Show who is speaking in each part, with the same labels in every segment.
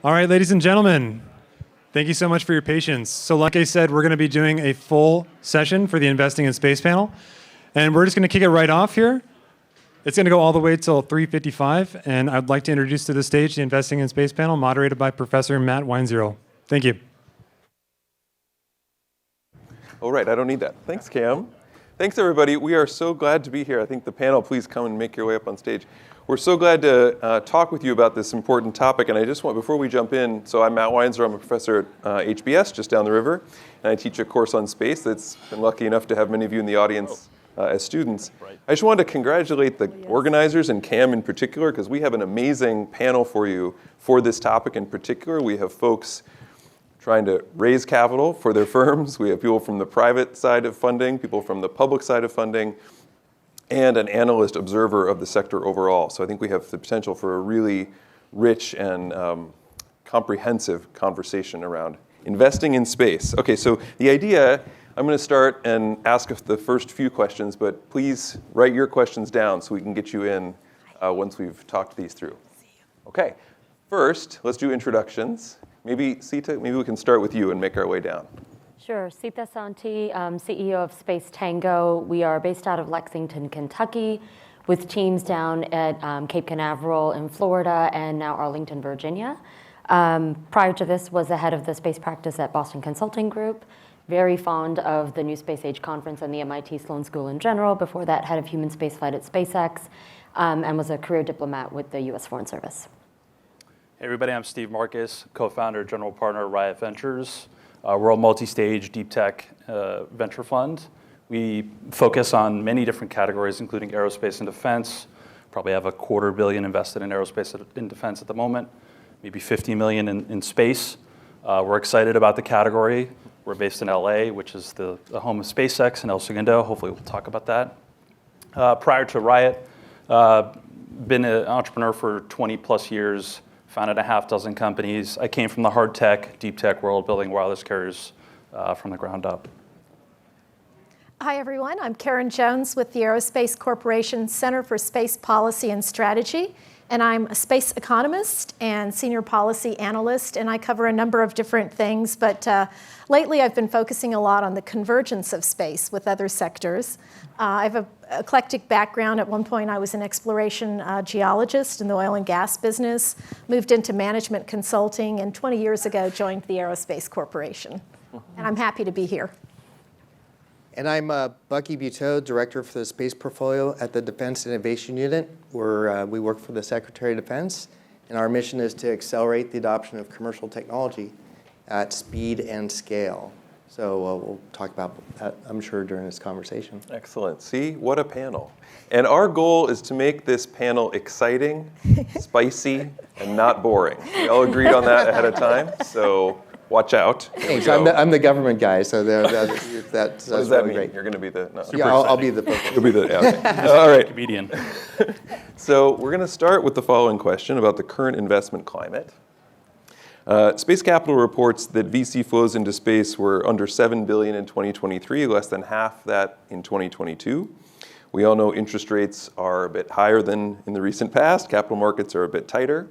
Speaker 1: All right, ladies and gentlemen, thank you so much for your patience. So like I said, we're going to be doing a full session for the Investing in Space panel, and we're just going to kick it right off here. It's going to go all the way till 3:55, and I'd like to introduce to the stage the Investing in Space panel, moderated by Professor Matt Weinzierl. Thank you.
Speaker 2: All right, I don't need that. Thanks, Cam. Thanks, everybody. We are so glad to be here. I think the panel, please come and make your way up on stage. We're so glad to talk with you about this important topic, and I just want, before we jump in, so I'm Matt Weinzierl. I'm a professor at HBS, just down the river, and I teach a course on space that's been lucky enough to have many of you in the audience as students. Right. I just wanted to congratulate the organizers and Cam in particular, because we have an amazing panel for you for this topic in particular. We have folks trying to raise capital for their firms. We have people from the private side of funding, people from the public side of funding, and an analyst observer of the sector overall. So I think we have the potential for a really rich and comprehensive conversation around investing in space. Okay, so the idea, I'm going to start and ask the first few questions, but please write your questions down so we can get you in once we've talked these through. Okay, first, let's do introductions. Maybe, Sita, maybe we can start with you and make our way down.
Speaker 3: Sure. Sita Santi, CEO of Space Tango. We are based out of Lexington, Kentucky, with teams down at Cape Canaveral in Florida and now Arlington, Virginia. Prior to this, was the head of the space practice at Boston Consulting Group. Very fond of the New Space Age Conference and the MIT Sloan School in general. Before that, head of human spaceflight at SpaceX, and was a career diplomat with the U.S. Foreign Service.
Speaker 4: Hey everybody, I'm Steve Marcus, co-founder, general partner at Riot Ventures. We're a multi-stage deep tech venture fund. We focus on many different categories, including aerospace and defense. Probably have $250 million invested in aerospace and defense at the moment, maybe $50 million in space. We're excited about the category. We're based in LA, which is the home of SpaceX and El Segundo. Hopefully we'll talk about that. Prior to Riot, been an entrepreneur for 20 plus years, founded a half dozen companies. I came from the hard tech, deep tech world, building wireless carriers from the ground up.
Speaker 5: Hi, everyone. I'm Karen Jones with the Aerospace Corporation Center for Space Policy and Strategy, and I'm a space economist and senior policy analyst, and I cover a number of different things, but lately I've been focusing a lot on the convergence of space with other sectors. I have an eclectic background. At one point, I was an exploration geologist in the oil and gas business, moved into management consulting, and 20 years ago joined the Aerospace Corporation. And I'm happy to be here.
Speaker 6: And I'm Bucky Buteau, Director for the Space Portfolio at the Defense Innovation Unit, where we work for the Secretary of Defense. And our mission is to accelerate the adoption of commercial technology at speed and scale. So we'll talk about that, I'm sure, during this conversation.
Speaker 2: Excellent. See, what a panel. And our goal is to make this panel exciting, spicy, and not boring. We all agreed on that ahead of time, so watch out.
Speaker 6: Thanks. I'm the government guy, so that's
Speaker 2: what does that
Speaker 6: really
Speaker 2: mean?
Speaker 6: great.
Speaker 2: You're going to be the... No.
Speaker 6: Yeah, I'll be the
Speaker 2: You'll be the... Yeah, okay. All right.
Speaker 4: Comedian.
Speaker 2: So we're going to start with the following question about the current investment climate. Space Capital reports that VC flows into space were under $7 billion in 2023, less than half that in 2022. We all know interest rates are a bit higher than in the recent past. Capital markets are a bit tighter.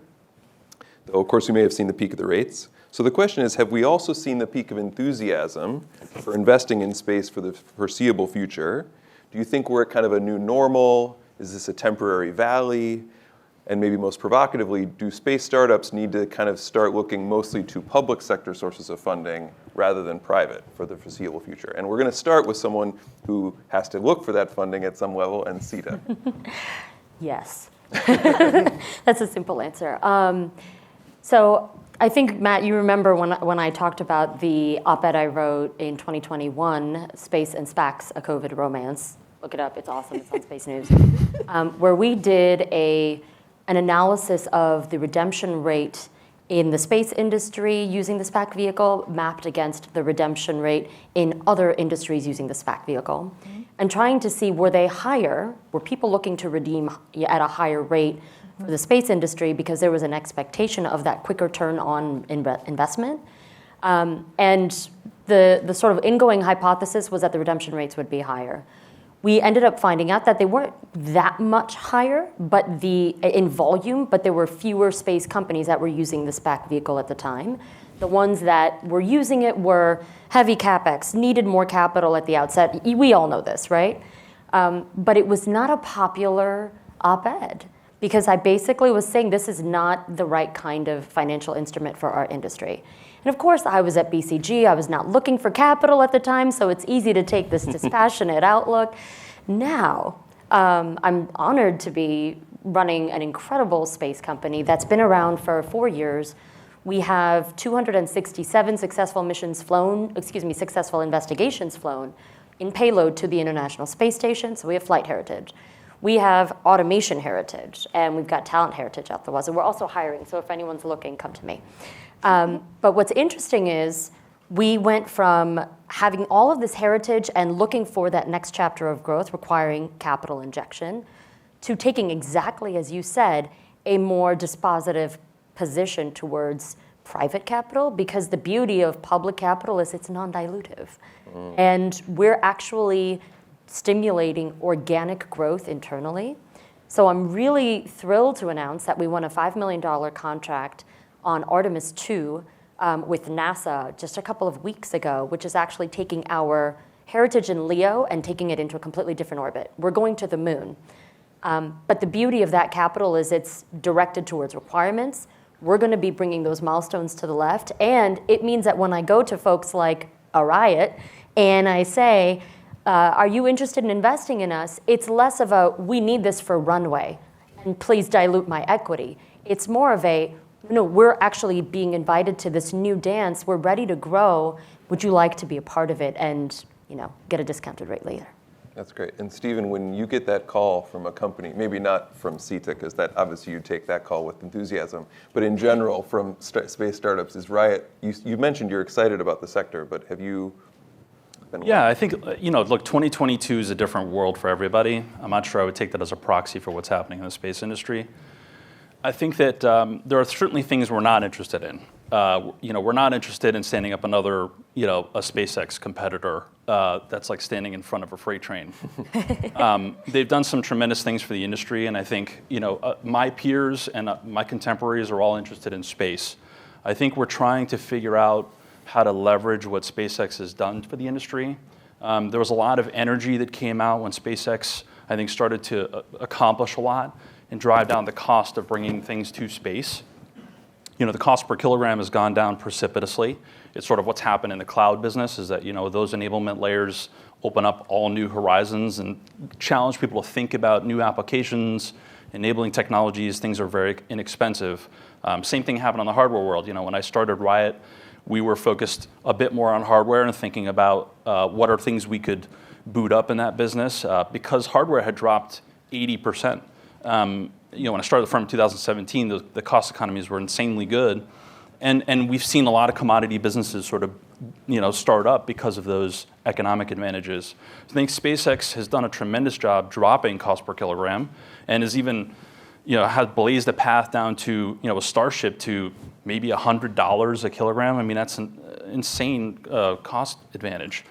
Speaker 2: Though, of course, we may have seen the peak of the rates. So the question is, have we also seen the peak of enthusiasm for investing in space for the foreseeable future? Do you think we're at kind of a new normal? Is this a temporary valley? And maybe most provocatively, do space startups need to kind of start looking mostly to public sector sources of funding rather than private for the foreseeable future? And we're going to start with someone who has to look for that funding at some level, and Sita.
Speaker 3: Yes. That's a simple answer. So I think, Matt, you remember when I talked about the op-ed I wrote in 2021, Space and SPACs, A COVID Romance. Look it up. It's awesome. It's on Space News. Where we did an analysis of the redemption rate in the space industry using the SPAC vehicle mapped against the redemption rate in other industries using the SPAC vehicle, and trying to see were people looking to redeem at a higher rate for the space industry because there was an expectation of that quicker turn on investment. And the sort of ingoing hypothesis was that the redemption rates would be higher. We ended up finding out that they weren't that much higher, but in volume, but there were fewer space companies that were using the SPAC vehicle at the time. The ones that were using it were heavy capex, needed more capital at the outset. We all know this, right? But it was not a popular op-ed because I basically was saying this is not the right kind of financial instrument for our industry. And of course, I was at BCG. I was not looking for capital at the time, so it's easy to take this dispassionate outlook. Now, I'm honored to be running an incredible space company that's been around for 4 years. We have 267 successful investigations flown in payload to the International Space Station, so we have flight heritage. We have automation heritage, and we've got talent heritage out the wazoo. We're also hiring, so if anyone's looking, come to me. But what's interesting is we went from having all of this heritage and looking for that next chapter of growth requiring capital injection to taking exactly as you said, a more dispositive position towards private capital because the beauty of public capital is it's non-dilutive. And we're actually stimulating organic growth internally. So I'm really thrilled to announce that we won a $5 million contract on Artemis 2 with NASA just a couple of weeks ago, which is actually taking our heritage in LEO and taking it into a completely different orbit. We're going to the moon. But the beauty of that capital is it's directed towards requirements. We're going to be bringing those milestones to the left. And it means that when I go to folks like a Riot and I say, are you interested in investing in us? It's less of a, we need this for runway, and please dilute my equity. It's more of a, we're actually being invited to this new dance. We're ready to grow. Would you like to be a part of it and get a discounted rate later?
Speaker 2: That's great. And Stephen, when you get that call from a company, maybe not from CETA, because that obviously you take that call with enthusiasm, but in general from space startups, is Riot, you mentioned you're excited about the sector, but have you been?
Speaker 4: Yeah, I think, look, 2022 is a different world for everybody. I'm not sure I would take that as a proxy for what's happening in the space industry. I think that there are certainly things we're not interested in. We're not interested in standing up another, a SpaceX competitor that's like standing in front of a freight train. They've done some tremendous things for the industry, and I think, my peers and my contemporaries are all interested in space. I think we're trying to figure out how to leverage what SpaceX has done for the industry. There was a lot of energy that came out when SpaceX, I think, started to accomplish a lot and drive down the cost of bringing things to space. The cost per kilogram has gone down precipitously. It's sort of what's happened in the cloud business is that, those enablement layers open up all new horizons and challenge people to think about new applications, enabling technologies. Things are very inexpensive. Same thing happened on the hardware world. When I started Riot, we were focused a bit more on hardware and thinking about what are things we could boot up in that business because hardware had dropped 80%. When I started the firm in 2017, the cost economies were insanely good. And we've seen a lot of commodity businesses sort of, start up because of those economic advantages. I think SpaceX has done a tremendous job dropping cost per kilogram and has even, has blazed a path down to, a Starship to maybe $100 a kilogram. I mean, that's an insane cost advantage.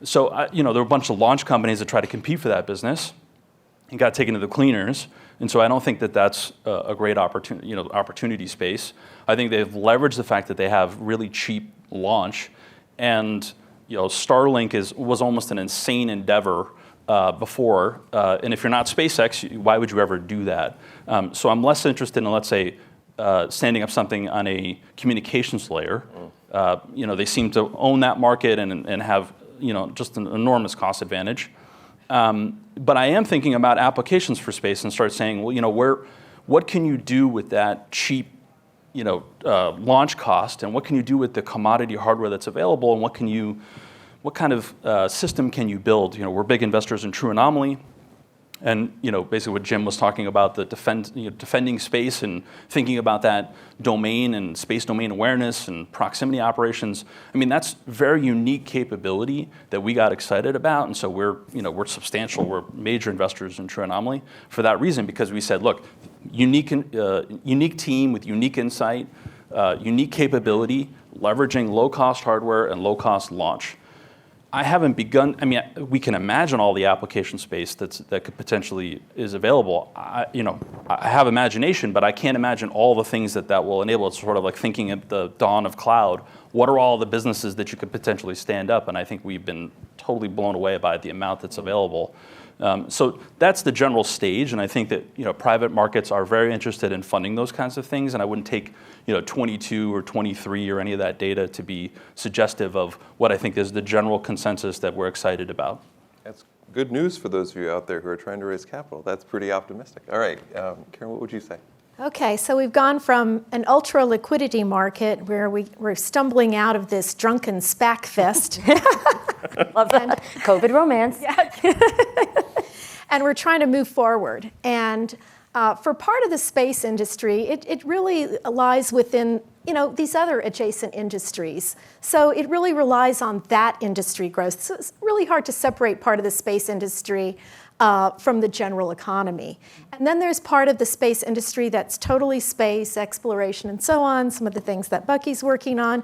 Speaker 4: So, there were a bunch of launch companies that tried to compete for that business and got taken to the cleaners. And so I don't think that that's a great opportunity space. I think they've leveraged the fact that they have really cheap launch, and Starlink was almost an insane endeavor before. And if you're not SpaceX, why would you ever do that? So I'm less interested in, let's say, standing up something on a communications layer. They seem to own that market and have just an enormous cost advantage. But I am thinking about applications for space and start saying, well, what can you do with that cheap, launch cost, and what can you do with the commodity hardware that's available, and what kind of system can you build? We're big investors in True Anomaly, and basically what Jim was talking about, the defending space and thinking about that domain and space domain awareness and proximity operations. I mean, that's very unique capability that we got excited about, and so we're substantial. We're major investors in True Anomaly for that reason, because we said, look, unique team with unique insight, unique capability, leveraging low-cost hardware and low-cost launch. I haven't begun. I mean, we can imagine all the application space that could potentially is available. I have imagination, but I can't imagine all the things that will enable. It's sort of like thinking at the dawn of cloud. What are all the businesses that you could potentially stand up? And I think we've been totally blown away by the amount that's available. So that's the general stage, and I think that private markets are very interested in funding those kinds of things, and I wouldn't take 22 or 23 or any of that data to be suggestive of what I think is the general consensus that we're excited about.
Speaker 2: That's good news for those of you out there who are trying to raise capital. That's pretty optimistic. All right, Karen, what would you say?
Speaker 5: Okay, so we've gone from an ultra liquidity market where we're stumbling out of this drunken SPAC fest.
Speaker 3: Love that. COVID romance.
Speaker 5: And we're trying to move forward. And for part of the space industry, it really lies within these other adjacent industries. So it really relies on that industry growth. So it's really hard to separate part of the space industry from the general economy. And then there's part of the space industry that's totally space, exploration, and so on, some of the things that Bucky's working on.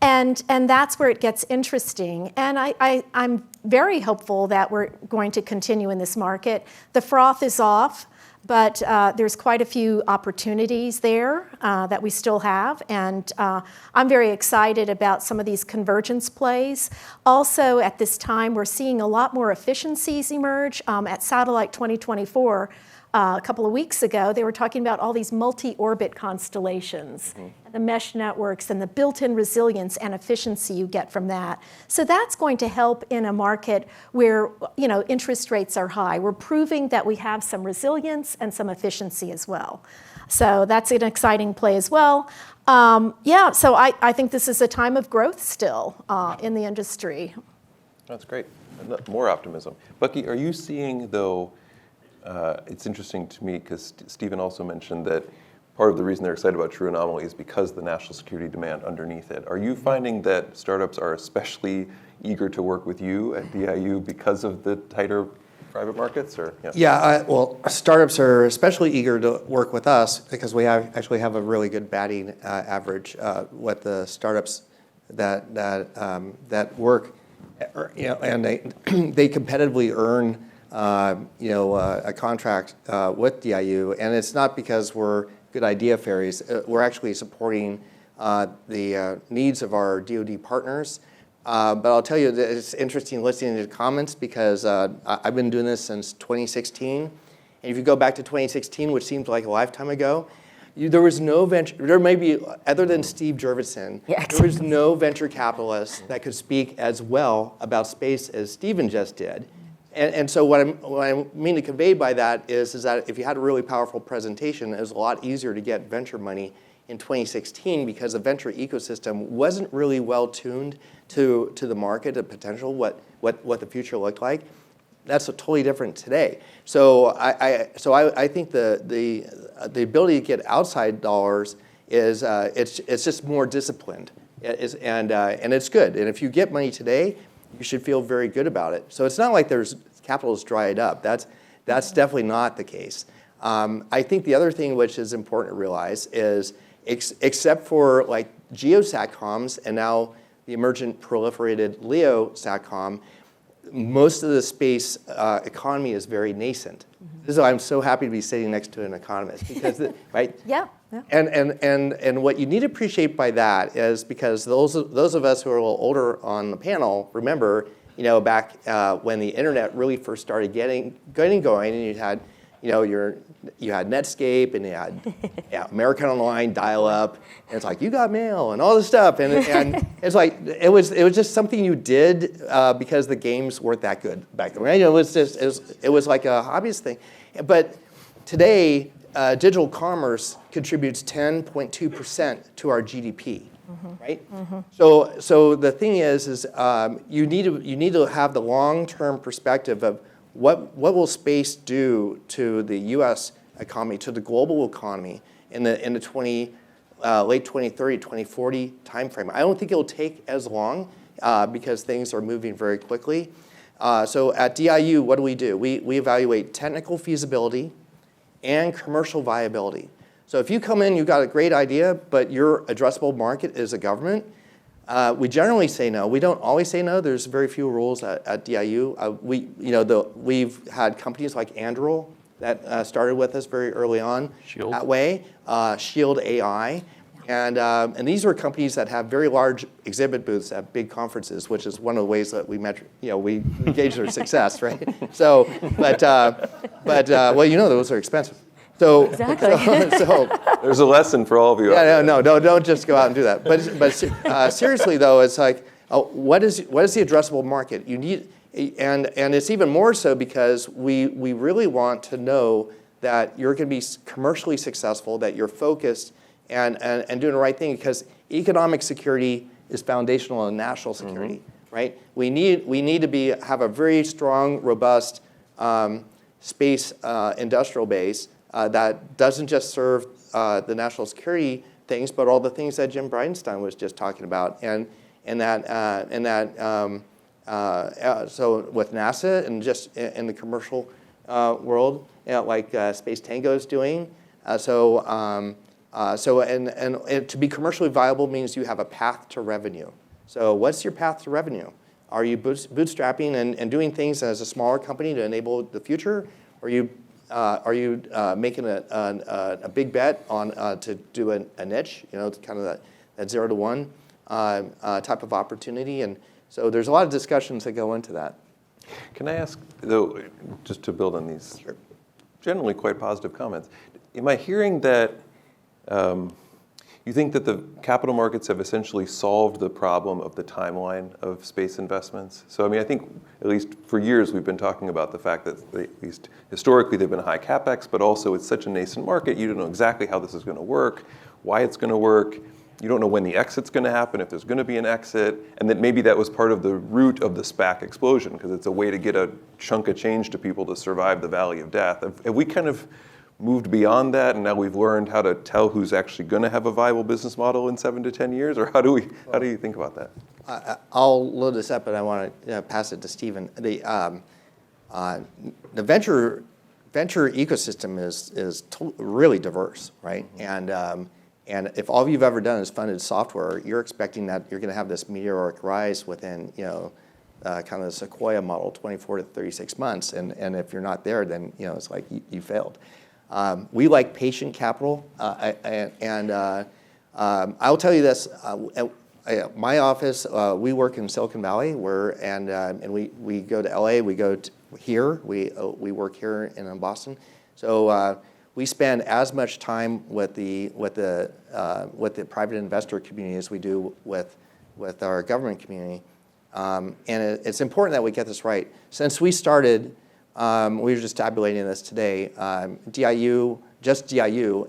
Speaker 5: And that's where it gets interesting. And I'm very hopeful that we're going to continue in this market. The froth is off, but there's quite a few opportunities there that we still have. And I'm very excited about some of these convergence plays. Also, at this time, we're seeing a lot more efficiencies emerge. At Satellite 2024, a couple of weeks ago, they were talking about all these multi-orbit constellations, and the mesh networks and the built-in resilience and efficiency you get from that. So that's going to help in a market where interest rates are high. We're proving that we have some resilience and some efficiency as well. So that's an exciting play as well. So I think this is a time of growth still in the industry.
Speaker 2: That's great. More optimism. Bucky, are you seeing, though, it's interesting to me because Stephen also mentioned that part of the reason they're excited about True Anomaly is because the national security demand underneath it. Are you finding that startups are especially eager to work with you at DIU because of the tighter private markets? Or
Speaker 6: well, startups are especially eager to work with us because we actually have a really good batting average with the startups that work, and they competitively earn a contract with DIU, and it's not because we're good idea fairies. We're actually supporting the needs of our DoD partners. But I'll tell you, that it's interesting listening to the comments because I've been doing this since 2016. And if you go back to 2016, which seems like a lifetime ago, there was no venture, there may be, other than Steve Jurvetson, there was no venture capitalist that could speak as well about space as Stephen just did. And so what I mean to convey by that is that if you had a really powerful presentation, it was a lot easier to get venture money in 2016 because the venture ecosystem wasn't really well tuned to the market, the potential, what the future looked like. That's totally different today. So I think the ability to get outside dollars is it's just more disciplined, and it's good. And if you get money today, you should feel very good about it. So it's not like there's capital is dried up. That's definitely not the case. I think the other thing which is important to realize is, except for like GEO-SATCOMs and now the emergent proliferated LEO SATCOM, most of the space economy is very nascent. This is why I'm so happy to be sitting next to an economist because, right?
Speaker 5: Yeah.
Speaker 6: And what you need to appreciate by that is because those of us who are a little older on the panel remember, back when the internet really first started getting going, and you had, you had Netscape and you had American Online dial-up, and it's like you got mail and all this stuff, and it's like it was just something you did because the games weren't that good back then. Right? It was like a hobbyist thing, but today. Digital commerce contributes 10.2% to our GDP, right? So the thing is you need to have the long-term perspective of what will space do to the U.S. economy, to the global economy in the late 2030, 2040 timeframe. I don't think it'll take as long because things are moving very quickly. So at DIU, what do? We evaluate technical feasibility and commercial viability. So if you come in, you've got a great idea, but your addressable market is a government, We generally say no. We don't always say no. There's very few rules at DIU. We've had companies like Anduril that started with us very early on
Speaker 4: Shield.
Speaker 6: that way. Shield AI. And these were companies that have very large exhibit booths at big conferences, which is one of the ways that we measure, we gauge their success, right? So, but those are expensive. So,
Speaker 3: Exactly.
Speaker 2: There's a lesson for all of you.
Speaker 6: Yeah, no, don't just go out and do that. But seriously though, it's like, what is the addressable market? You need, and it's even more so because we really want to know that you're going to be commercially successful, that you're focused and doing the right thing, because economic security is foundational in national security, right? We need to have a very strong, robust space industrial base that doesn't just serve the national security things, but all the things that Jim Bridenstine was just talking about, so with NASA and just in the commercial world, like Space Tango is doing. And to be commercially viable means you have a path to revenue. So what's your path to revenue? Are you bootstrapping and doing things as a smaller company to enable the future? Are you making a big bet on to do a niche? It's kind of that 0 to 1 type of opportunity. And so there's a lot of discussions that go into that.
Speaker 2: Can I ask, though, just to build on these generally quite positive comments, am I hearing that you think that the capital markets have essentially solved the problem of the timeline of space investments? So, I think at least for years we've been talking about the fact that at least historically they've been high capex, but also it's such a nascent market, you don't know exactly how this is going to work, why it's going to work. You don't know when the exit's going to happen, if there's going to be an exit, and that maybe that was part of the root of the SPAC explosion, because it's a way to get a chunk of change to people to survive the valley of death. Have we kind of moved beyond that, and now we've learned how to tell who's actually going to have a viable business model in 7 to 10 years, or how do you think about that?
Speaker 6: I'll load this up, but I want to pass it to Stephen. The venture ecosystem is really diverse, right? And if all you've ever done is funded software, you're expecting that you're going to have this meteoric rise within, kind of the Sequoia model, 24 to 36 months. And if you're not there, then it's like you failed. We like patient capital, and I'll tell you this: my office, we work in Silicon Valley, and we go to LA, we go here, we work here in Boston, so. We spend as much time with the private investor community as we do with our government community, and it's important that we get this right. Since we started, we were just tabulating this today. DIU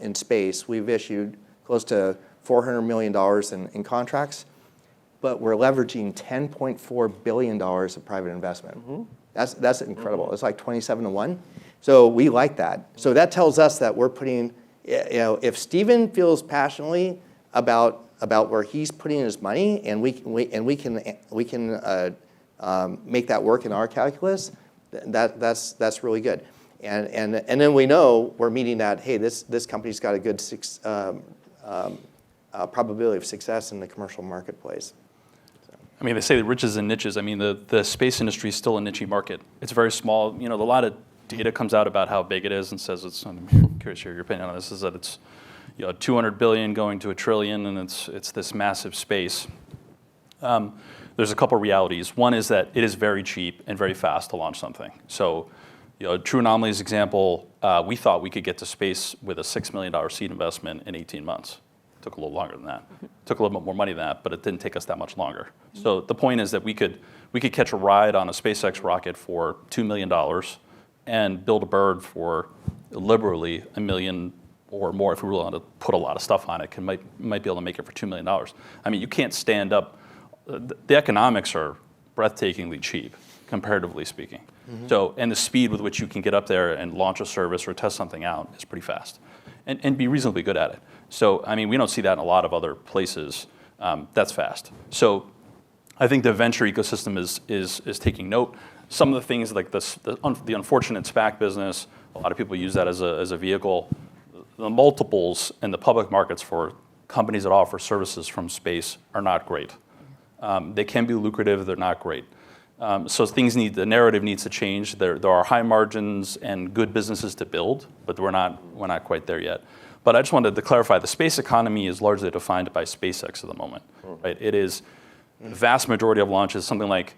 Speaker 6: in space, we've issued close to $400 million in contracts, but we're leveraging $10.4 billion of private investment. That's incredible. It's like 27 to 1. So we like that. So that tells us that we're putting, if Stephen feels passionately about where he's putting his money, and we can make that work in our calculus, that's really good. And then we know we're meeting that. Hey, this company's got a good probability of success in the commercial marketplace.
Speaker 4: They say the riches and niches. The space industry is still a niche market. It's very small. A lot of data comes out about how big it is and says it's. I'm curious to hear your opinion on this. Is that it's, $200 billion going to $1 trillion, and it's this massive space. There's a couple realities. One is that it is very cheap and very fast to launch something. So, True Anomaly's example, we thought we could get to space with a $6 million seed investment in 18 months. It took a little longer than that. It took a little bit more money than that, but it didn't take us that much longer. So the point is that we could catch a ride on a SpaceX rocket for $2 million and build a bird for liberally $1 million or more if we really want to put a lot of stuff on it. Might be able to make it for $2 million. You can't stand up. The economics are breathtakingly cheap, comparatively speaking. So, and the speed with which you can get up there and launch a service or test something out is pretty fast, and be reasonably good at it. So, we don't see that in a lot of other places. That's fast. So, I think the venture ecosystem is taking note. Some of the things like the unfortunate SPAC business, a lot of people use that as a vehicle. The multiples in the public markets for companies that offer services from space are not great. They can be lucrative, they're not great. So the narrative needs to change. There are high margins and good businesses to build, but we're not quite there yet. But I just wanted to clarify, the space economy is largely defined by SpaceX at the moment, right? It is the vast majority of launches, something like,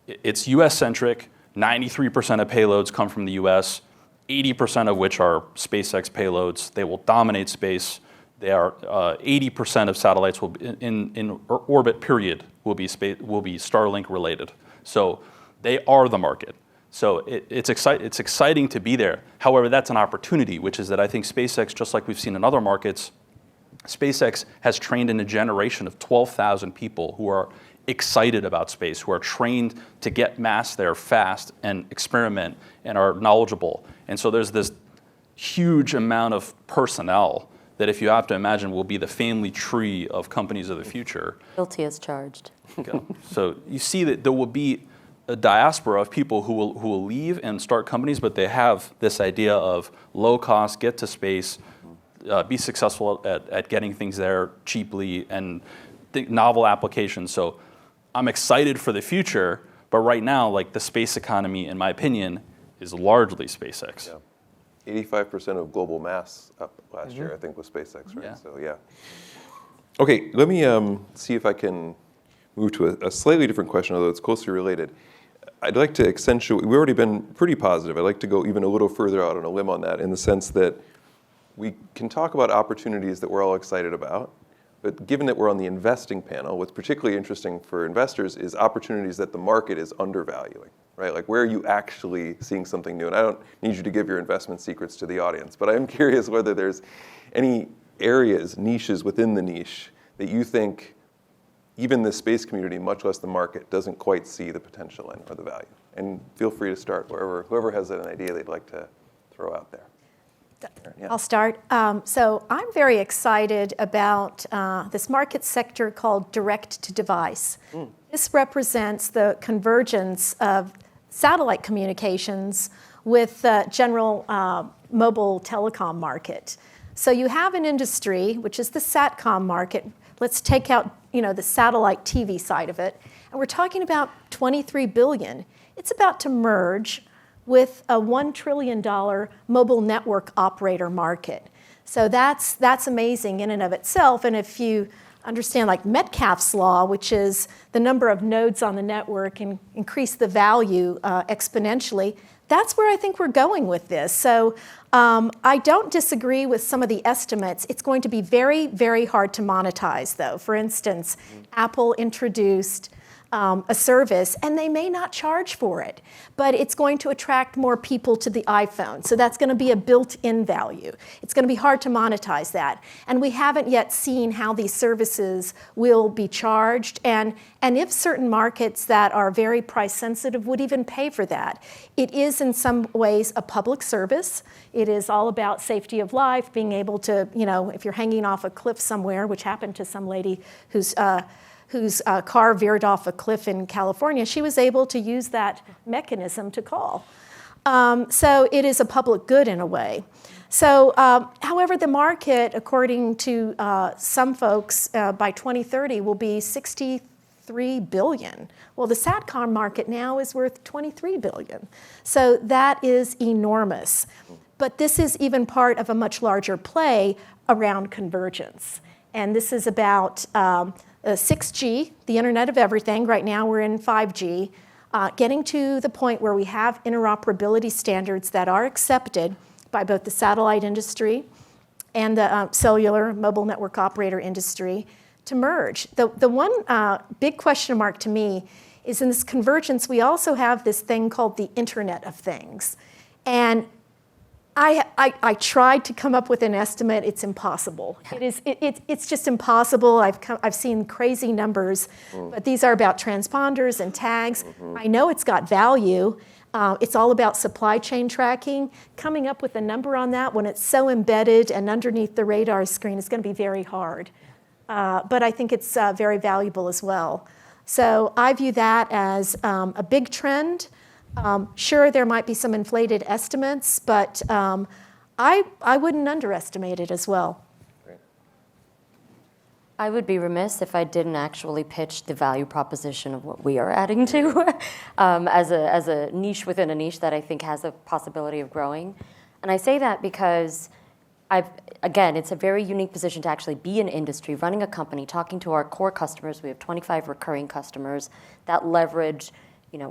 Speaker 4: it's US-centric, 93% of payloads come from the US, 80% of which are SpaceX payloads. They will dominate space. They are 80% of satellites will be in orbit. Period will be Starlink related. So they are the market. So it's exciting to be there. However, that's an opportunity, which is that I think SpaceX, just like we've seen in other markets, SpaceX has trained in a generation of 12,000 people who are excited about space, who are trained to get mass there fast and experiment and are knowledgeable. And so there's this huge amount of personnel that, if you have to imagine, will be the family tree of companies of the future.
Speaker 3: Guilty as charged.
Speaker 4: So you see that there will be a diaspora of people who will leave and start companies, but they have this idea of low cost, get to space, be successful at getting things there cheaply, and novel applications. So I'm excited for the future, but right now, like, the space economy, in my opinion, is largely SpaceX.
Speaker 2: Yeah. 85% of global mass up last year, I think, was SpaceX, right?
Speaker 4: Yeah.
Speaker 2: So, yeah. Okay, let me see if I can move to a slightly different question, although it's closely related. I'd like to accentuate, we've already been pretty positive. I'd like to go even a little further out on a limb on that, in the sense that we can talk about opportunities that we're all excited about, but given that we're on the investing panel, what's particularly interesting for investors is opportunities that the market is undervaluing, right? Like, where are you actually seeing something new? And I don't need you to give your investment secrets to the audience, but I'm curious whether there's any areas, niches within the niche, that you think even the space community, much less the market, doesn't quite see the potential in or the value. And feel free to start whoever has an idea they'd like to throw out there. Yeah.
Speaker 5: I'll start. So I'm very excited about this market sector called direct-to-device. This represents the convergence of satellite communications with the general mobile telecom market. So you have an industry, which is the SATCOM market. Let's take out the satellite TV side of it. And we're talking about $23 billion. It's about to merge with a $1 trillion mobile network operator market. So that's amazing in and of itself. And if you understand, like, Metcalfe's law, which is the number of nodes on the network and increase the value exponentially, that's where I think we're going with this. So I don't disagree with some of the estimates. It's going to be very, very hard to monetize, though. For instance, Apple introduced a service, and they may not charge for it, but it's going to attract more people to the iPhone. So that's going to be a built-in value. It's going to be hard to monetize that. And we haven't yet seen how these services will be charged, and if certain markets that are very price sensitive would even pay for that. It is in some ways a public service. It is all about safety of life, being able to, if you're hanging off a cliff somewhere, which happened to some lady whose car veered off a cliff in California, she was able to use that mechanism to call. So it is a public good in a way. So, however, the market, according to some folks, by 2030 will be $63 billion. Well, the SATCOM market now is worth $23 billion. So that is enormous. But this is even part of a much larger play around convergence. And this is about 6G, the Internet of Everything. Right now we're in 5G, getting to the point where we have interoperability standards that are accepted by both the satellite industry and the cellular mobile network operator industry to merge. The one big question mark to me is, in this convergence, we also have this thing called the Internet of Things. And I tried to come up with an estimate. It's impossible. It's just impossible. I've seen crazy numbers, but these are about transponders and tags. I know it's got value. It's all about supply chain tracking. Coming up with a number on that when it's so embedded and underneath the radar screen is going to be very hard. But I think it's very valuable as well. So I view that as a big trend. Sure, there might be some inflated estimates, but I wouldn't underestimate it as well.
Speaker 2: Great.
Speaker 3: I would be remiss if I didn't actually pitch the value proposition of what we are adding to as a niche within a niche that I think has a possibility of growing. And I say that because again, it's a very unique position to actually be in industry, running a company, talking to our core customers. We have 25 recurring customers that leverage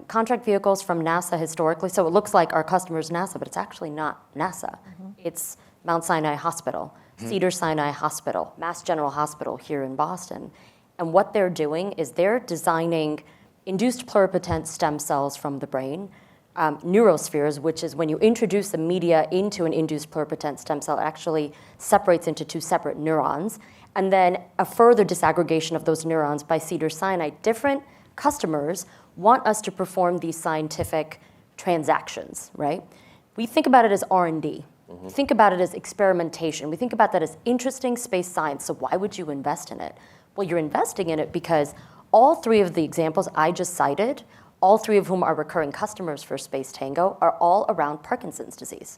Speaker 3: contract vehicles from NASA historically. So it looks like our customer is NASA, but it's actually not NASA. It's Mount Sinai Hospital, Cedars-Sinai Hospital, Mass General Hospital here in Boston. And what they're doing is they're designing induced pluripotent stem cells from the brain, neurospheres, which is when you introduce the media into an induced pluripotent stem cell, it actually separates into two separate neurons. And then a further disaggregation of those neurons by Cedars-Sinai. Different customers want us to perform these scientific transactions, right? We think about it as R&D. We think about it as experimentation. We think about that as interesting space science. So why would you invest in it? Well, you're investing in it because all three of the examples I just cited, all three of whom are recurring customers for Space Tango, are all around Parkinson's disease.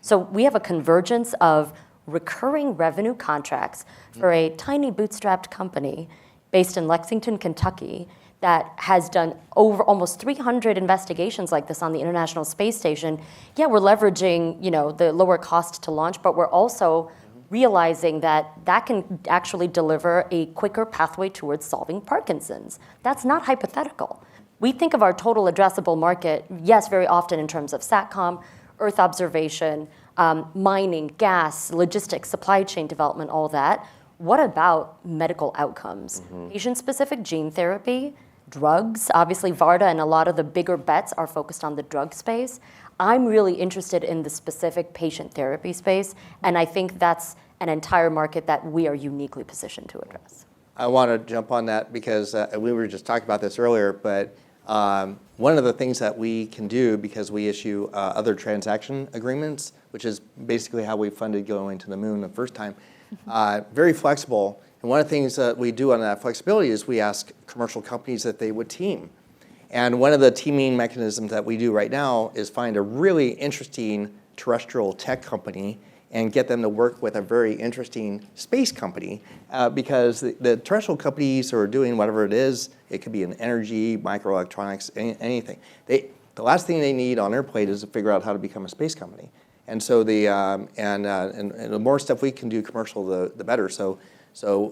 Speaker 3: So we have a convergence of recurring revenue contracts for a tiny bootstrapped company based in Lexington, Kentucky, that has done over almost 300 investigations like this on the International Space Station. Yeah, we're leveraging, the lower cost to launch, but we're also realizing that that can actually deliver a quicker pathway towards solving Parkinson's. That's not hypothetical. We think of our total addressable market, yes, very often in terms of SATCOM, Earth observation, mining, gas, logistics, supply chain development, all that. What about medical outcomes? Patient-specific gene therapy, drugs, obviously VARDA and a lot of the bigger bets are focused on the drug space. I'm really interested in the specific patient therapy space, and I think that's an entire market that we are uniquely positioned to address.
Speaker 6: I want to jump on that because we were just talking about this earlier, but one of the things that we can do, because we issue other transaction agreements, which is basically how we funded going to the moon the first time, very flexible. And one of the things that we do on that flexibility is we ask commercial companies that they would team. And one of the teaming mechanisms that we do right now is find a really interesting terrestrial tech company and get them to work with a very interesting space company because the terrestrial companies are doing whatever it is. It could be in energy, microelectronics, anything. The last thing they need on their plate is to figure out how to become a space company. And so the more stuff we can do commercial, the better. So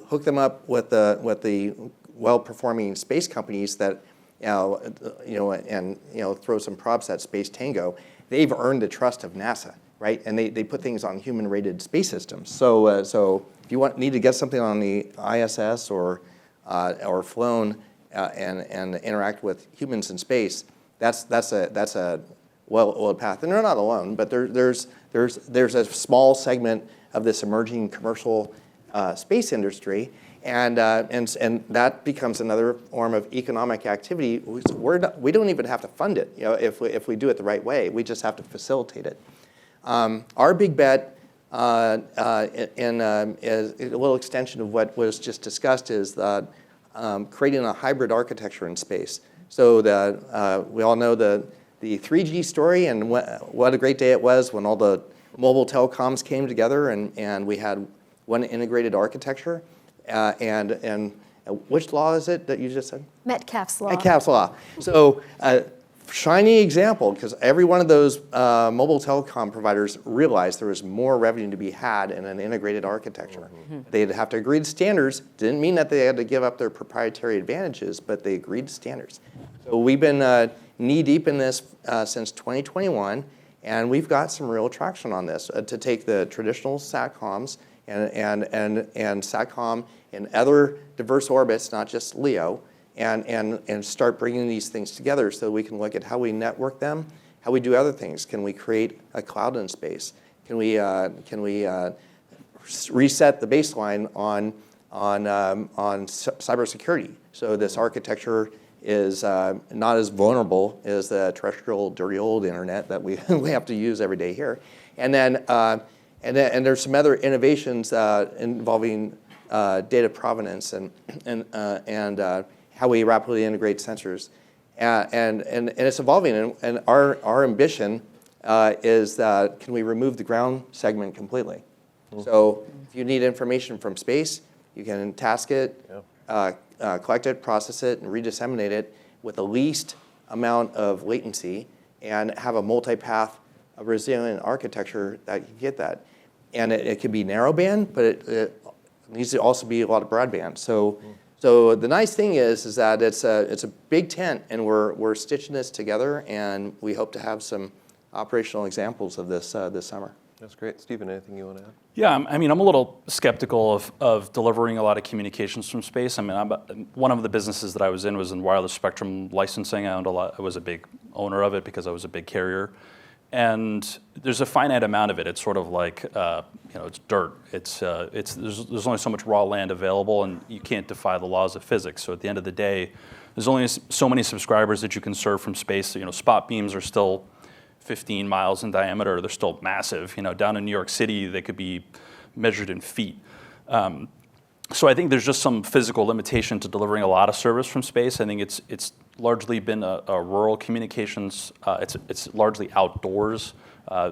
Speaker 6: hook them up with the well-performing space companies that throw some props at Space Tango. They've earned the trust of NASA, right? And they put things on human-rated space systems. So if you need to get something on the ISS or flown and interact with humans in space, that's a well-oiled path. And they're not alone, but there's a small segment of this emerging commercial space industry, and that becomes another form of economic activity. We don't even have to fund it, if we do it the right way. We just have to facilitate it. Our big bet, is a little extension of what was just discussed, is creating a hybrid architecture in space. So we all know the 3G story, and what a great day it was when all the mobile telecoms came together and we had one integrated architecture. And which law is it that you just said?
Speaker 5: Metcalfe's law.
Speaker 6: Metcalfe's law. So shiny example, because every one of those mobile telecom providers realized there was more revenue to be had in an integrated architecture. They'd have to agree to standards. Didn't mean that they had to give up their proprietary advantages, but they agreed to standards. So we've been knee-deep in this since 2021, and we've got some real traction on this to take the traditional SATCOMs and SATCOM in other diverse orbits, not just LEO, and start bringing these things together so we can look at how we network them, how we do other things. Can we create a cloud in space? Can we reset the baseline on cybersecurity so this architecture is not as vulnerable as the terrestrial dirty old internet that we have to use every day here? And there's some other innovations involving data provenance and how we rapidly integrate sensors, and it's evolving. And our ambition is can we remove the ground segment completely? So if you need information from space, You can task it, collect it, process it, and redisseminate it with the least amount of latency and have a multi-path resilient architecture that can get that. And it could be narrowband, but it needs to also be a lot of broadband. So the nice thing is that it's a big tent, and we're stitching this together, and we hope to have some operational examples of this this summer.
Speaker 2: That's great. Stephen, anything you want to add?
Speaker 4: Yeah, I mean, I'm a little skeptical of delivering a lot of communications from space. I mean, one of the businesses that I was in wireless spectrum licensing. I was a big owner of it because I was a big carrier. And there's a finite amount of it. It's sort of like, it's dirt. There's only so much raw land available, and you can't defy the laws of physics. So at the end of the day, there's only so many subscribers that you can serve from space. Spot beams are still 15 miles in diameter. They're still massive. Down in New York City, they could be measured in feet. So I think there's just some physical limitation to delivering a lot of service from space. I think it's largely been a rural communications. It's largely outdoors.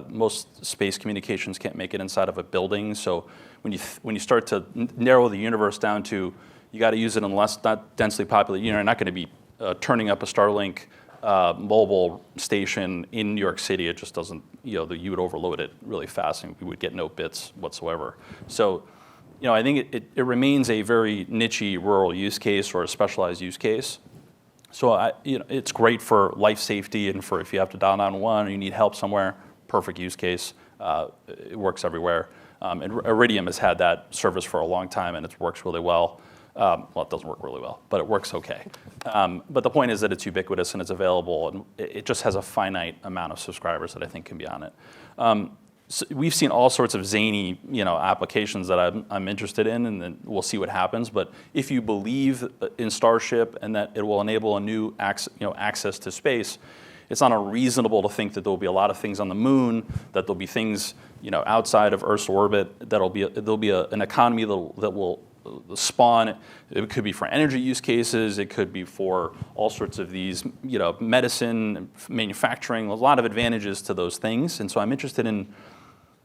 Speaker 4: Most space communications can't make it inside of a building. So when you start to narrow the universe down to, you got to use it in less not densely populated. You're not going to be turning up a Starlink mobile station in New York City. It just doesn't. You would overload it really fast, and we would get no bits whatsoever. So, I think it remains a very niche-y rural use case or a specialized use case. So it's great for life safety and for if you have to dial 911 or you need help somewhere, perfect use case. It works everywhere. And Iridium has had that service for a long time, and it works really well. Well, it doesn't work really well, but it works okay. But the point is that it's ubiquitous and it's available, and it just has a finite amount of subscribers that I think can be on it. So we've seen all sorts of zany, applications that I'm interested in, and then we'll see what happens. But if you believe in Starship and that it will enable a new access to space, it's not unreasonable to think that there will be a lot of things on the moon, that there'll be things outside of Earth's orbit, there'll be an economy that will spawn. It could be for energy use cases. It could be for all sorts of these, medicine, manufacturing. There's a lot of advantages to those things, and so I'm interested in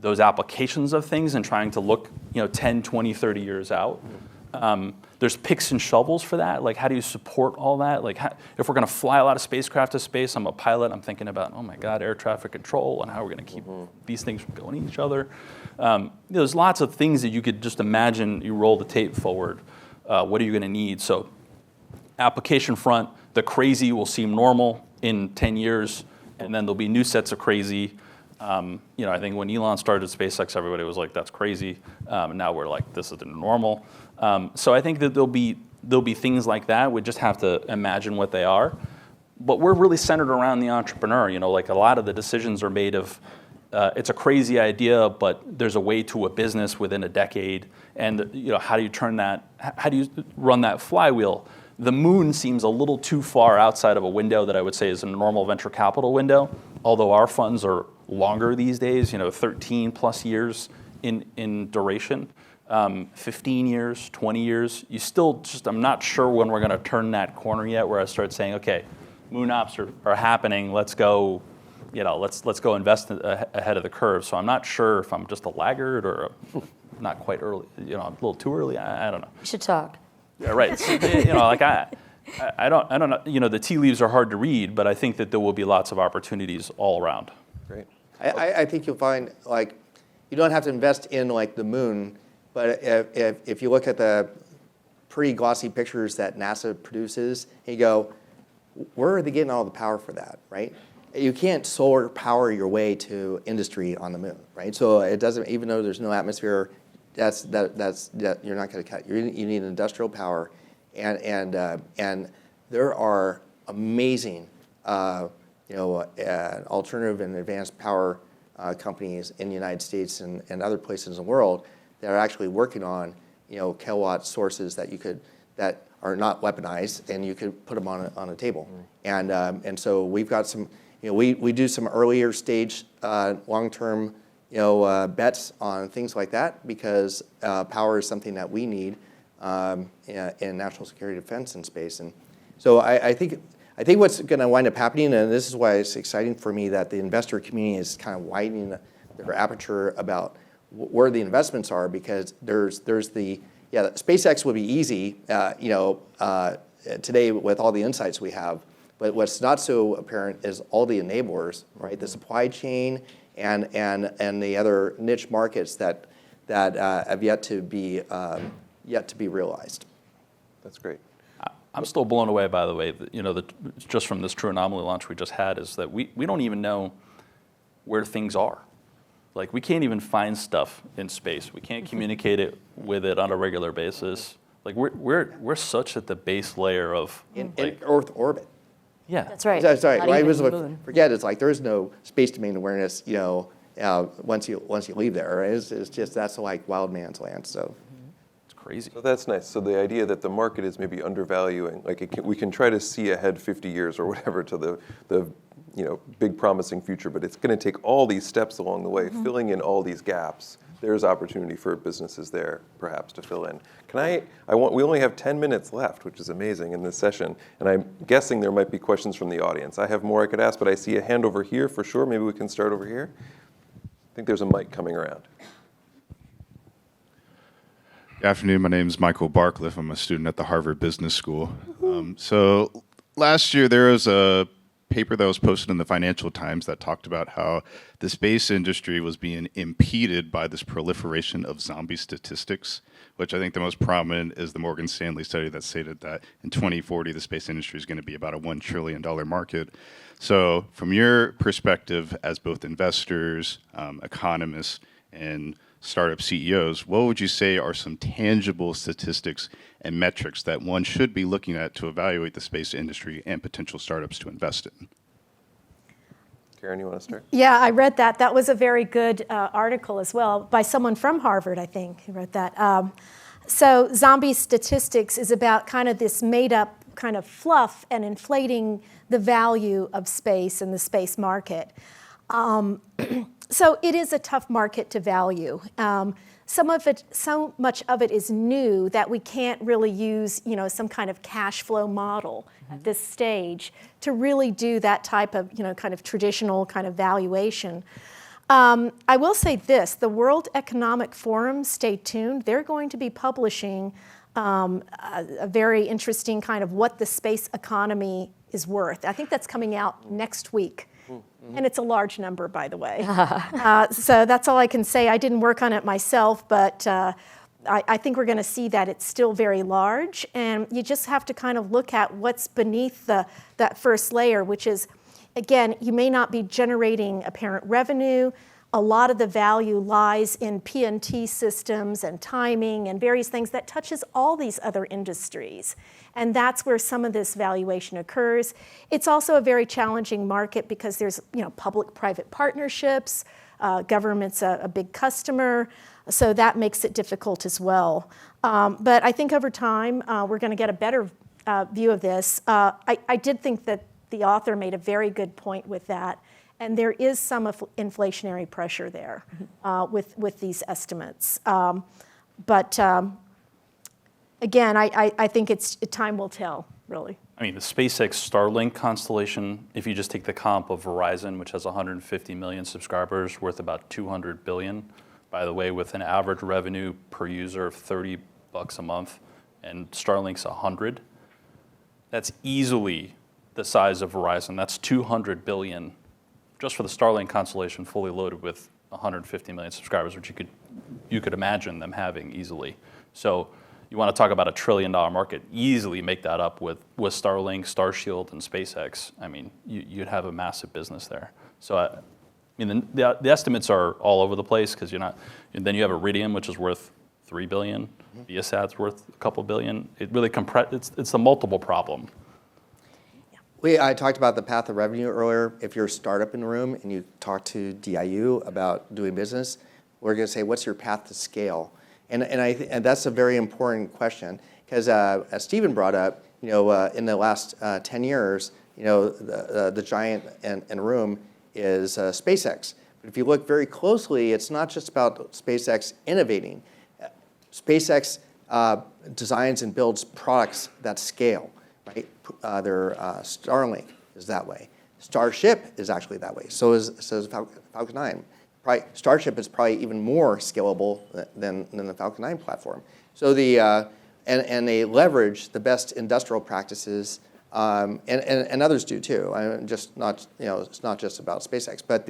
Speaker 4: those applications of things and trying to look, 10, 20, 30 years out. There's picks and shovels for that. Like, how do you support all that? Like, if we're going to fly a lot of spacecraft to space, I'm a pilot. I'm thinking about, oh my God, air traffic control and how we're going to keep these things from going to each other. There's lots of things that you could just imagine. You roll the tape forward. What are you going to need? So, application front, the crazy will seem normal in 10 years, and then there'll be new sets of crazy. I think when Elon started SpaceX, everybody was like, "That's crazy." Now we're like, "This is the normal." So I think that there'll be things like that. We just have to imagine what they are. But we're really centered around the entrepreneur. Like a lot of the decisions are made of, it's a crazy idea, but there's a way to a business within a decade. And how do you turn that? How do you run that flywheel? The moon seems a little too far outside of a window that I would say is a normal venture capital window. Although our funds are longer these days, 13 plus years in duration, 15 years, 20 years. You still I'm not sure when we're going to turn that corner yet where I start saying, okay, moon ops are happening. Let's go, let's go invest ahead of the curve. So I'm not sure if I'm just a laggard or not quite early, a little too early. I don't know.
Speaker 3: We should talk.
Speaker 4: Yeah, right. So, I don't know. The tea leaves are hard to read, but I think that there will be lots of opportunities all around.
Speaker 2: Great.
Speaker 6: I think you'll find, you don't have to invest in, the moon, but if you look at the pretty glossy pictures that NASA produces, and you go, where are they getting all the power for that, right? You can't solar power your way to industry on the moon, right? So it doesn't, even though there's no atmosphere, that's you're not going to cut. You need industrial power, and there are amazing, alternative and advanced power companies in the United States and other places in the world that are actually working on, kilowatt sources that are not weaponized, and you could put them on a table. And so we've got some, we do some earlier stage long-term bets on things like that because power is something that we need in national security, defense, and space. And so I think what's going to wind up happening, and this is why it's exciting for me that the investor community is kind of widening their aperture about where the investments are, because there's the yeah, SpaceX would be easy, today with all the insights we have. But what's not so apparent is all the enablers, right? The supply chain and the other niche markets that have yet to be realized.
Speaker 2: That's great.
Speaker 4: I'm still blown away, by the way, just from this True Anomaly launch we just had, is that we don't even know where things are. Like, we can't even find stuff in space. We can't communicate it with it on a regular basis. Like, we're such at the base layer of
Speaker 6: In Earth orbit.
Speaker 4: yeah.
Speaker 3: That's right.
Speaker 6: Sorry,
Speaker 3: Not
Speaker 6: I
Speaker 3: even
Speaker 6: was
Speaker 3: the moon.
Speaker 6: forget. It's like there is no space domain awareness. Once you leave there, right? It's just that's like wild man's land. So.
Speaker 4: It's crazy.
Speaker 2: So that's nice. So the idea that the market is maybe undervaluing, like we can try to see ahead 50 years or whatever to the big promising future, but it's going to take all these steps along the way, filling in all these gaps. There's opportunity for businesses there, perhaps, to fill in. We only have 10 minutes left, which is amazing in this session, and I'm guessing there might be questions from the audience. I have more I could ask, but I see a hand over here for sure. Maybe we can start over here. I think there's a mic coming around.
Speaker 7: Good afternoon. My name is Michael Barcliffe. I'm a student at the Harvard Business School. So last year there was a paper that was posted in the Financial Times that talked about how the space industry was being impeded by this proliferation of zombie statistics, which I think the most prominent is the Morgan Stanley study that stated that in 2040 the space industry is going to be about a $1 trillion market. So from your perspective as both investors, economists, and startup CEOs, what would you say are some tangible statistics and metrics that one should be looking at to evaluate the space industry and potential startups to invest in?
Speaker 2: Karen, you want to start?
Speaker 5: Yeah, I read that. That was a very good article as well by someone from Harvard, I think, who wrote that. So zombie statistics is about kind of this made-up kind of fluff and inflating the value of space and the space market. So it is a tough market to value. So much of it is new that we can't really use, some kind of cash flow model at this stage to really do that type of, kind of traditional kind of valuation. I will say this: the World Economic Forum, stay tuned. They're going to be publishing a very interesting kind of what the space economy is worth. I think that's coming out next week. And it's a large number, by the way. So that's all I can say. I didn't work on it myself, but I think we're going to see that it's still very large. And you just have to kind of look at what's beneath that first layer, which is, again, you may not be generating apparent revenue. A lot of the value lies in P&T systems and timing and various things that touches all these other industries. And that's where some of this valuation occurs. It's also a very challenging market because there's public-private partnerships, government's a big customer, so that makes it difficult as well. But I think over time, we're going to get a better view of this. I did think that the author made a very good point with that. And there is some inflationary pressure there with these estimates. But again, I think time will tell, really.
Speaker 4: I mean, the SpaceX Starlink constellation, if you just take the comp of Verizon, which has 150 million subscribers, worth about $200 billion, by the way, with an average revenue per user of $30 a month, and Starlink's 100, that's easily the size of Verizon. That's 200 billion just for the Starlink constellation, fully loaded with 150 million subscribers, which you could imagine them having easily. So you want to talk about $1 trillion market, easily make that up with Starlink, Starshield, and SpaceX. I mean, you'd have a massive business there. So the estimates are all over the place because and then you have Iridium, which is worth $3 billion. Viasat's worth a couple billion. It really it's a multiple problem.
Speaker 6: I talked about the path of revenue earlier. If you're a startup in the room and you talk to DIU about doing business, we're going to say, what's your path to scale? And that's a very important question because as Stephen brought up, in the last 10 years, the giant in the room is SpaceX. But if you look very closely, it's not just about SpaceX innovating. SpaceX designs and builds products that scale. Right? Their Starlink is that way. Starship is actually that way. So is Falcon 9. Starship is probably even more scalable than the Falcon 9 platform. So and they leverage the best industrial practices, and others do too. It's not just about SpaceX, but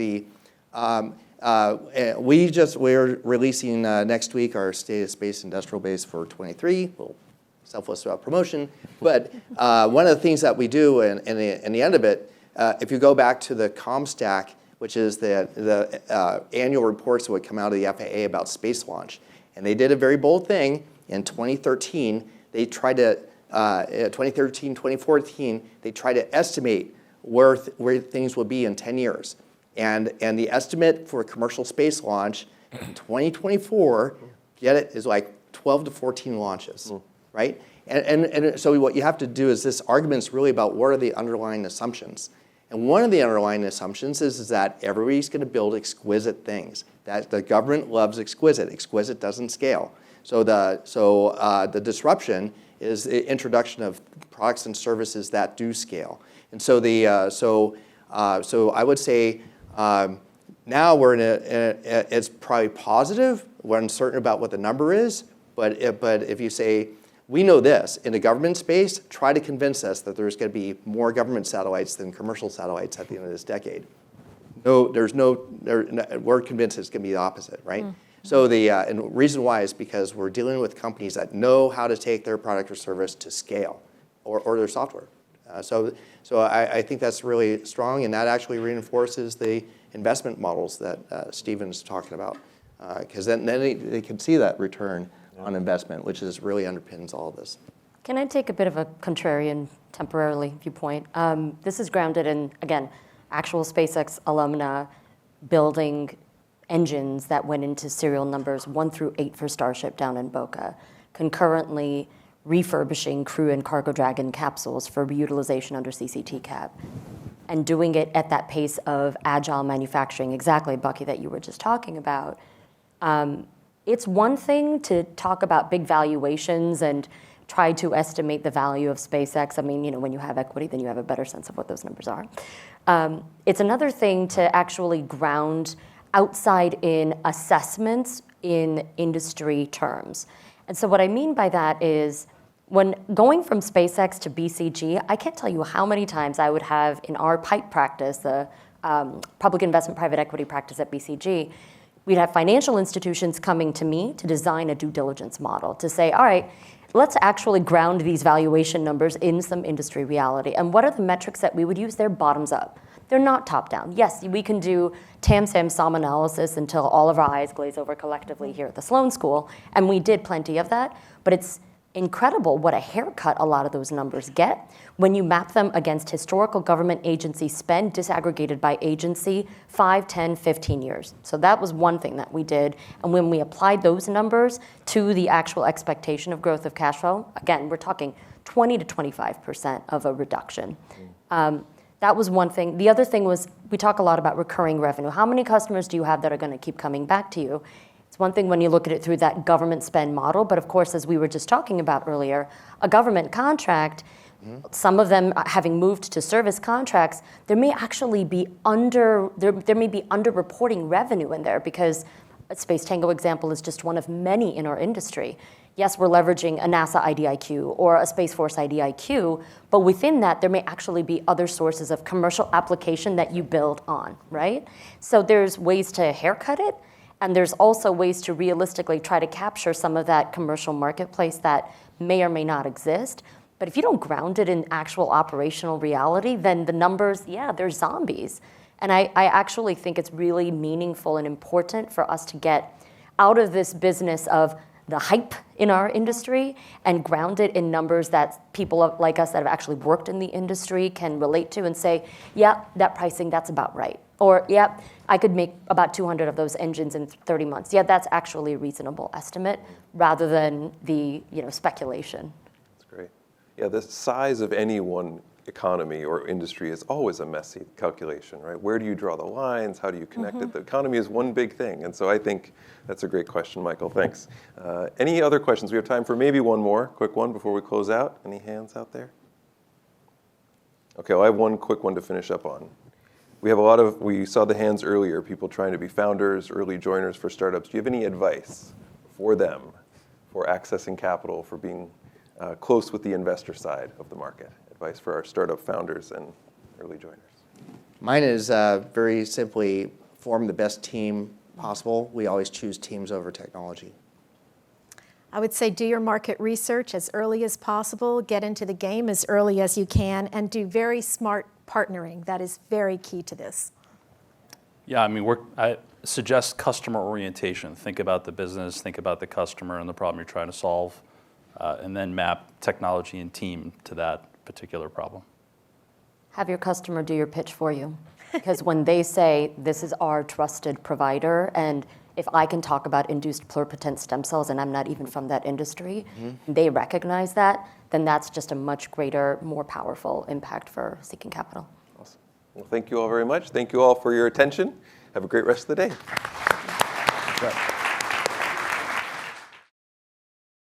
Speaker 6: we're releasing next week our State of Space Industrial Base for 23. We'll selfless about promotion, but one of the things that we do in the end of it, if you go back to the ComStack, which is the annual reports that would come out of the FAA about space launch, and they did a very bold thing in 2013. They tried to 2013, 2014. They tried to estimate where things will be in 10 years, and the estimate for commercial space launch in 2024, get it, is like 12 to 14 launches. Right? And so what you have to do is this argument is really about what are the underlying assumptions. And one of the underlying assumptions is that everybody's going to build exquisite things. That the government loves exquisite. Exquisite doesn't scale. So the disruption is the introduction of products and services that do scale. And so so I would say now we're it's probably positive. We're uncertain about what the number is. But if you say, we know this, in the government space, try to convince us that there's going to be more government satellites than commercial satellites at the end of this decade. We're convinced it's going to be the opposite, right? So and the reason why is because we're dealing with companies that know how to take their product or service to scale, or their software. So I think that's really strong, and that actually reinforces the investment models that Stephen's talking about, because then they can see that return on investment, which is really underpins all of this.
Speaker 3: Can I take a bit of a contrarian, temporarily viewpoint? This is grounded in, again, actual SpaceX alumna building engines that went into serial numbers 1 through 8 for Starship down in Boca, concurrently refurbishing Crew and Cargo Dragon capsules for reutilization under CCT cap, and doing it at that pace of agile manufacturing, exactly, Bucky, that you were just talking about. It's one thing to talk about big valuations and try to estimate the value of SpaceX. I mean, when you have equity, then you have a better sense of what those numbers are. It's another thing to actually ground outside in assessments in industry terms. And so what I mean by that is when going from SpaceX to BCG, I can't tell you how many times I would have in our PIPE practice, the public investment private equity practice at BCG, we'd have financial institutions coming to me to design a due diligence model to say, all right, let's actually ground these valuation numbers in some industry reality. And what are the metrics that we would use? They're bottoms up. They're not top down. Yes, we can do TAM-SAM-SOM analysis until all of our eyes glaze over collectively here at the Sloan School, and we did plenty of that, but it's incredible what a haircut a lot of those numbers get when you map them against historical government agency spend disaggregated by agency 5, 10, 15 years. So that was one thing that we did. And when we applied those numbers to the actual expectation of growth of cash flow, again, we're talking 20 to 25% of a reduction. That was one thing. The other thing was we talk a lot about recurring revenue. How many customers do you have that are going to keep coming back to you? It's one thing when you look at it through that government spend model, but of course, as we were just talking about earlier, a government contract, some of them having moved to service contracts, there may actually be underreporting revenue in there because a Space Tango example is just one of many in our industry. Yes, we're leveraging a NASA IDIQ or a Space Force IDIQ, but within that, there may actually be other sources of commercial application that you build on, right? So there's ways to haircut it, and there's also ways to realistically try to capture some of that commercial marketplace that may or may not exist. But if you don't ground it in actual operational reality, then the numbers, yeah, they're zombies. And I actually think it's really meaningful and important for us to get out of this business of the hype in our industry and ground it in numbers that people like us that have actually worked in the industry can relate to and say, yeah, that pricing, that's about right. Or, yeah, I could make about 200 of those engines in 30 months. Yeah, that's actually a reasonable estimate rather than the speculation.
Speaker 2: That's great. Yeah, the size of any one economy or industry is always a messy calculation, right? Where do you draw the lines? How do you connect it? The economy is one big thing. And so I think that's a great question, Michael. Thanks. Any other questions? We have time for maybe one more quick one before we close out. Any hands out there? Okay, well, I have one quick one to finish up on. We saw the hands earlier, people trying to be founders, early joiners for startups. Do you have any advice for them for accessing capital, for being close with the investor side of the market. Advice for our startup founders and early joiners.
Speaker 6: Mine is very simply form the best team possible. We always choose teams over technology.
Speaker 5: I would say do your market research as early as possible, get into the game as early as you can, and do very smart partnering. That is very key to this.
Speaker 4: Yeah, I mean, I suggest customer orientation. Think about the business, think about the customer and the problem you're trying to solve, and then map technology and team to that particular problem.
Speaker 3: Have your customer do your pitch for you. Because when they say, this is our trusted provider, and if I can talk about induced pluripotent stem cells and I'm not even from that industry, they recognize that, then that's just a much greater, more powerful impact for seeking capital.
Speaker 2: Awesome. Well, thank you all very much. Thank you all for your attention. Have a great rest of the day.
Speaker 6: Right.